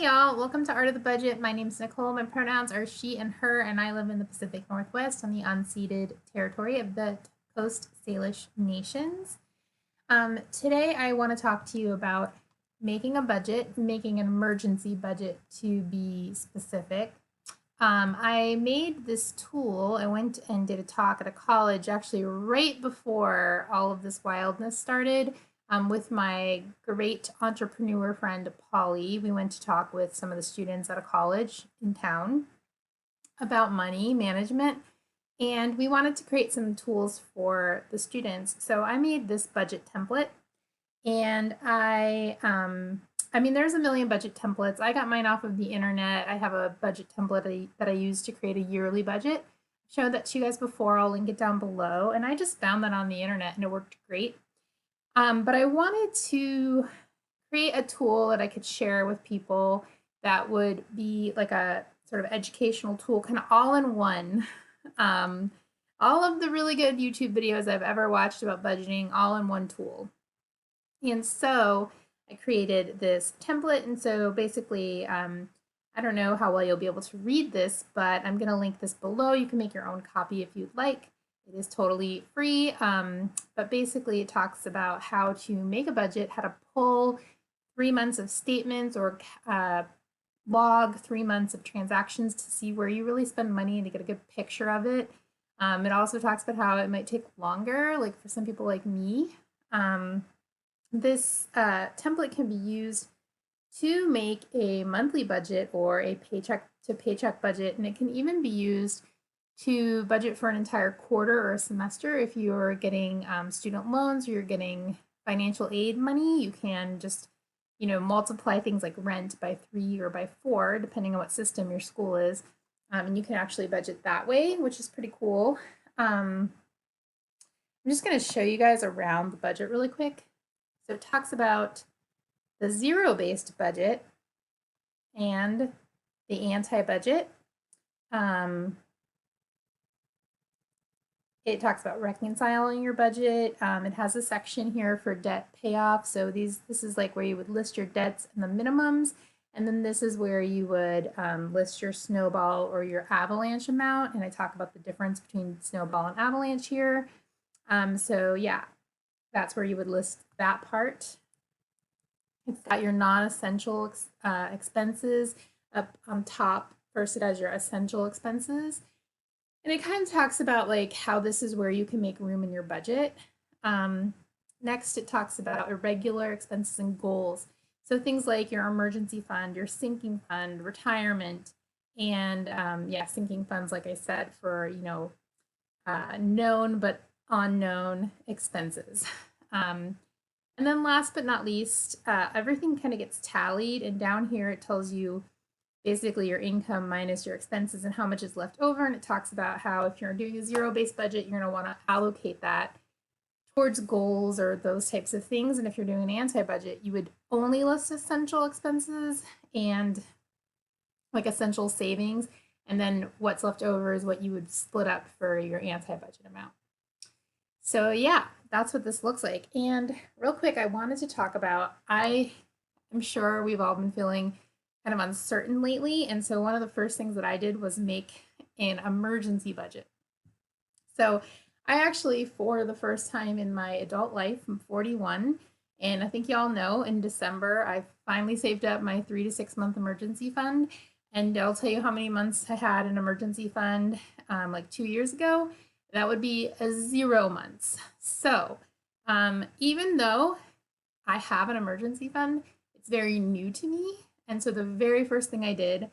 Hey y'all, welcome to Art of the Budget. My name's Nicole. My pronouns are she and her, and I live in the Pacific Northwest on the unceded territory of the Coast Salish Nations. Today, I want to talk to you about making a budget, making an emergency budget to be specific. I made this tool. I went and did a talk at a college actually right before all of this wildness started with my great entrepreneur friend, Polly. We went to talk with some of the students at a college in town about money management, and we wanted to create some tools for the students. So I made this budget template, and I mean, there's a million budget templates. I got mine off of the internet. I have a budget template that I use to create a yearly budget. I've showed that to you guys before. I'll link it down below. And I just found that on the internet and it worked great. But I wanted to create a tool that I could share with people that would be like a sort of educational tool, kind of all in one. All of the really good YouTube videos I've ever watched about budgeting, all in one tool. And so I created this template. And so basically, I don't know how well you'll be able to read this, but I'm going to link this below. You can make your own copy if you'd like. It is totally free, but basically it talks about how to make a budget, how to pull 3 months of statements or log 3 months of transactions to see where you really spend money and to get a good picture of it. It also talks about how it might take longer, like for some people like me. This template can be used to make a monthly budget or a paycheck to paycheck budget, and it can even be used to budget for an entire quarter or a semester. If you're getting student loans or you're getting financial aid money, you can just, multiply things like rent by 3 or by 4, depending on what system your school is. And you can actually budget that way, which is pretty cool. I'm just going to show you guys around the budget really quick. So it talks about the zero-based budget and the anti-budget. It talks about reconciling your budget. It has a section here for debt payoff. So this is like where you would list your debts and the minimums. And then this is where you would list your snowball or your avalanche amount. And I talk about the difference between snowball and avalanche here. So yeah, that's where you would list that part. It's got your non-essential expenses up on top. First, it has your essential expenses. And it kind of talks about like how this is where you can make room in your budget. Next, it talks about irregular expenses and goals. So things like your emergency fund, your sinking fund, retirement, and sinking funds, like I said, for known but unknown expenses. And then last but not least, everything kind of gets tallied, and down here it tells you basically your income minus your expenses and how much is left over. And it talks about how if you're doing a zero-based budget, you're going to want to allocate that towards goals or those types of things. And if you're doing an anti-budget, you would only list essential expenses and like essential savings. And then what's left over is what you would split up for your anti-budget amount. So yeah, that's what this looks like. And real quick, I wanted to talk about, I'm sure we've all been feeling kind of uncertain lately. And so one of the first things that I did was make an emergency budget. So I actually, for the first time in my adult life, I'm 41. And I think y'all know in December, I finally saved up my 3 to 6 month emergency fund. And I'll tell you how many months I had an emergency fund like 2 years ago. That would be 0 months. So even though I have an emergency fund, it's very new to me. And so the very first thing I did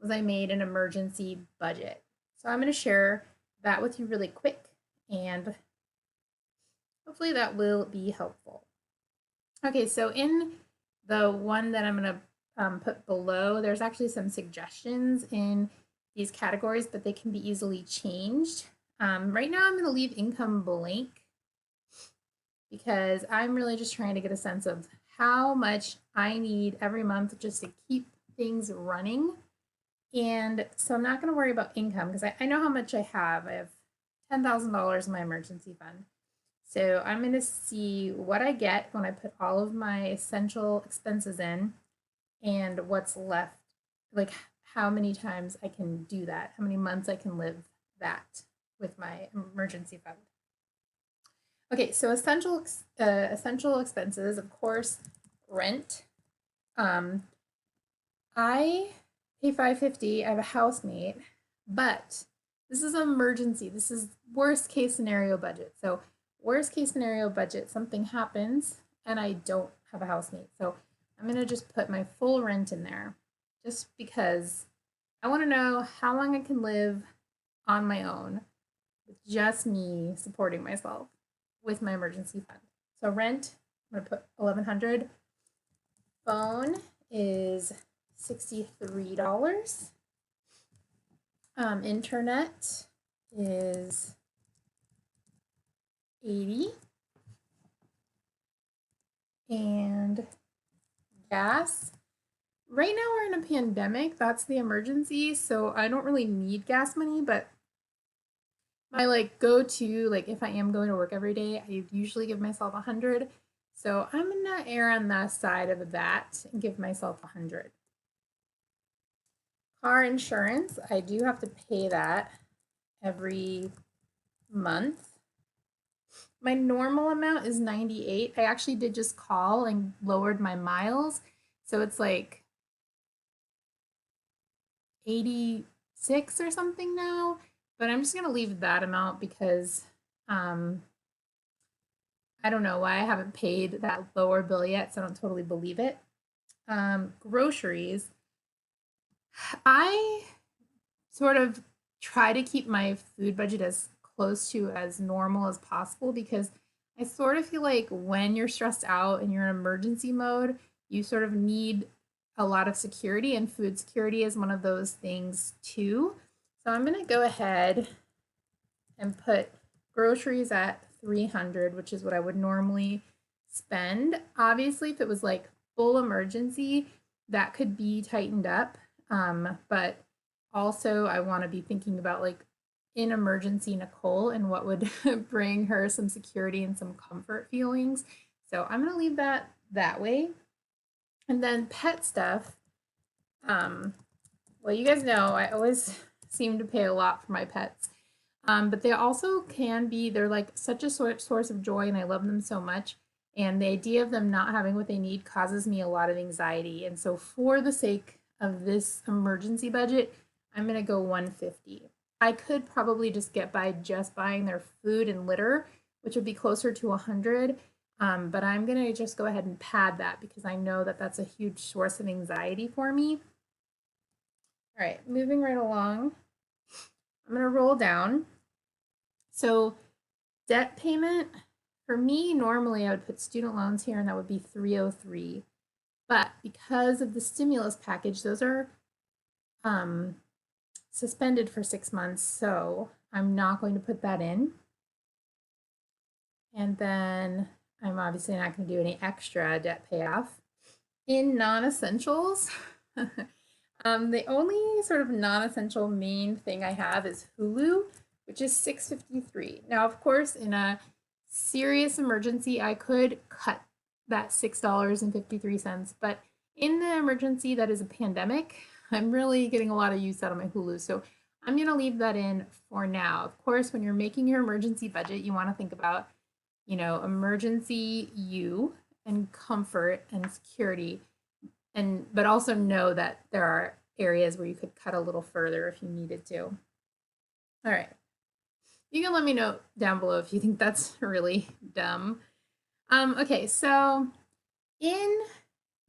was I made an emergency budget. So I'm going to share that with you really quick, and hopefully that will be helpful. Okay, so in the one that I'm going to put below, there's actually some suggestions in these categories, but they can be easily changed. Right now I'm going to leave income blank because I'm really just trying to get a sense of how much I need every month just to keep things running. And so I'm not going to worry about income because I know how much I have. I have $10,000 in my emergency fund. So I'm going to see what I get when I put all of my essential expenses in. and what's left, like how many times I can do that, how many months I can live that with my emergency fund. Okay, so essential expenses, of course, rent. I pay $5.50. I have a housemate, but this is an emergency. This is worst case scenario budget. So worst case scenario budget, something happens and I don't have a housemate. So I'm gonna just put my full rent in there, just because I want to know how long I can live on my own with just me supporting myself with my emergency fund. So rent, I'm gonna put 1,100. Phone is $63. Internet is 80. And gas. Right now we're in a pandemic. That's the emergency. So I don't really need gas money, but my like go-to, like if I am going to work every day, I usually give myself 100. So I'm gonna err on the side of that and give myself 100. Car insurance, I do have to pay that every month. My normal amount is 98. I actually did just call and lowered my miles. So it's like 86 or something now. But I'm just going to leave that amount because I don't know why I haven't paid that lower bill yet. So I don't totally believe it. Groceries. I sort of try to keep my food budget as close to as normal as possible because I sort of feel like when you're stressed out and you're in emergency mode, you sort of need a lot of security, and food security is one of those things too. So I'm going to go ahead and put groceries at 300, which is what I would normally spend. Obviously, if it was like full emergency, that could be tightened up. But also I want to be thinking about like in emergency Nicole and what would bring her some security and some comfort feelings. So I'm going to leave that way. And then pet stuff. Well, you guys know I always seem to pay a lot for my pets. But they also can be, they're like such a source of joy and I love them so much. And the idea of them not having what they need causes me a lot of anxiety. And so for the sake of this emergency budget, I'm going to go 150. I could probably just get by just buying their food and litter, which would be closer to 100. But I'm going to just go ahead and pad that because I know that that's a huge source of anxiety for me. All right, moving right along. I'm going to roll down. So debt payment, for me, normally I would put student loans here and that would be 303. But because of the stimulus package, those are suspended for 6 months, so I'm not going to put that in. And then I'm obviously not going to do any extra debt payoff. In non-essentials, the only sort of non-essential main thing I have is Hulu, which is $6.53. Now, of course, in a serious emergency, I could cut that $6.53, but in the emergency that is a pandemic, I'm really getting a lot of use out of my Hulu. So I'm going to leave that in for now. Of course, when you're making your emergency budget, you want to think about, you know, emergency you and comfort and security, and but also know that there are areas where you could cut a little further if you needed to. All right. You can let me know down below if you think that's really dumb. Okay, so in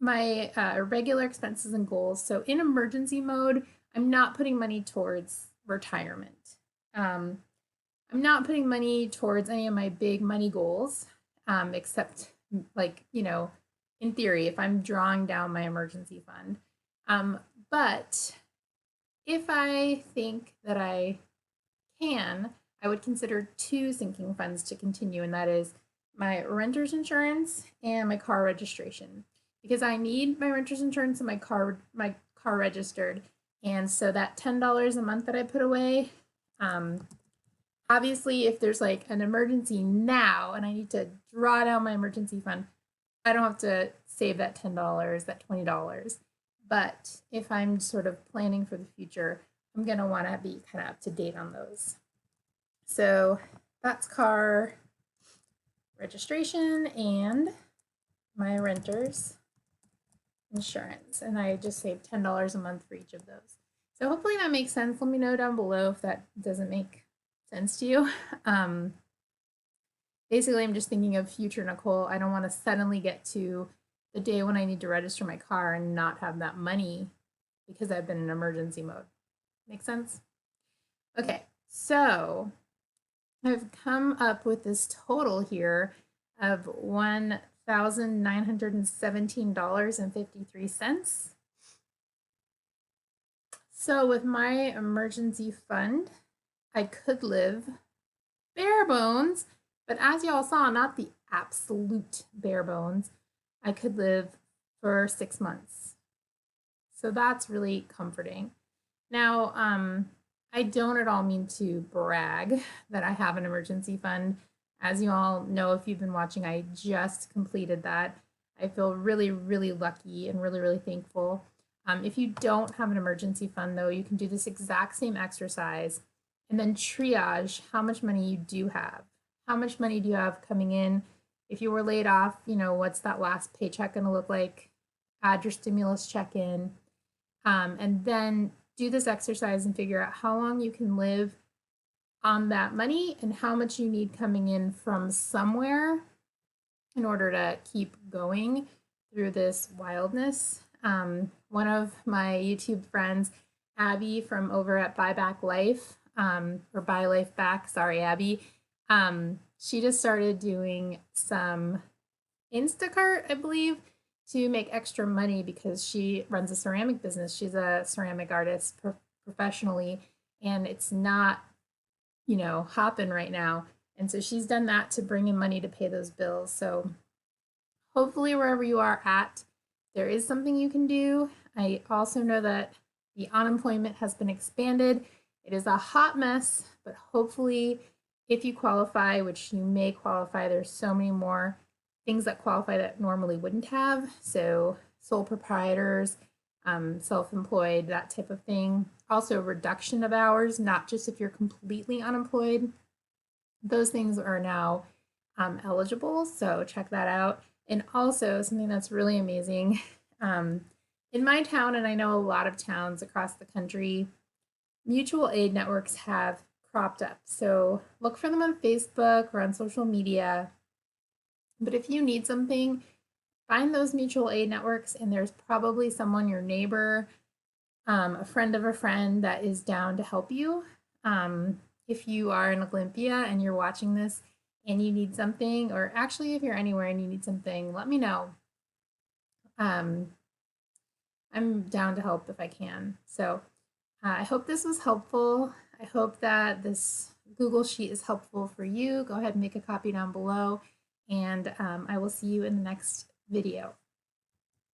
my regular expenses and goals, so in emergency mode, I'm not putting money towards retirement. I'm not putting money towards any of my big money goals, except like, you know, in theory, if I'm drawing down my emergency fund. But if I think that I can, I would consider two sinking funds to continue, and that is my renter's insurance and my car registration, because I need my renter's insurance and my car registered. And so that $10 a month that I put away, obviously if there's like an emergency now and I need to draw down my emergency fund, I don't have to save that $10, that $20. but if I'm sort of planning for the future, I'm going to want to be kind of up to date on those. So that's car registration and my renter's insurance. And I just saved $10 a month for each of those. So hopefully that makes sense. Let me know down below if that doesn't make sense to you. Basically, I'm just thinking of future Nicole. I don't want to suddenly get to the day when I need to register my car and not have that money because I've been in emergency mode. Make sense? Okay, so I've come up with this total here of $1,917.53. So with my emergency fund, I could live bare bones, but as y'all saw, not the absolute bare bones. I could live for 6 months. So that's really comforting. Now, I don't at all mean to brag that I have an emergency fund. As you all know, if you've been watching, I just completed that. I feel really, really lucky and really, really thankful. If you don't have an emergency fund, though, you can do this exact same exercise and then triage how much money you do have. How much money do you have coming in? If you were laid off, what's that last paycheck going to look like? Add your stimulus check in. And then do this exercise and figure out how long you can live on that money and how much you need coming in from somewhere in order to keep going through this wildness. One of my YouTube friends, Abby from over at Buy Back Life, or Buy Life Back, sorry, Abby, she just started doing some Instacart, I believe, to make extra money because she runs a ceramic business. She's a ceramic artist professionally, and it's not, hopping right now. And so she's done that to bring in money to pay those bills. So hopefully wherever you are at, there is something you can do. I also know that the unemployment has been expanded. It is a hot mess, but hopefully if you qualify, which you may qualify, there's so many more things that qualify that normally wouldn't have. So sole proprietors, self-employed, that type of thing. Also reduction of hours, not just if you're completely unemployed. Those things are now eligible, so check that out. And also something that's really amazing, in my town, and I know a lot of towns across the country, mutual aid networks have cropped up. So look for them on Facebook or on social media. But if you need something, find those mutual aid networks, and there's probably someone, your neighbor, a friend of a friend, that is down to help you. If you are in Olympia and you're watching this and you need something, or actually if you're anywhere and you need something, let me know. I'm down to help if I can. So I hope this was helpful. I hope that this Google Sheet is helpful for you. Go ahead and make a copy down below, and I will see you in the next video.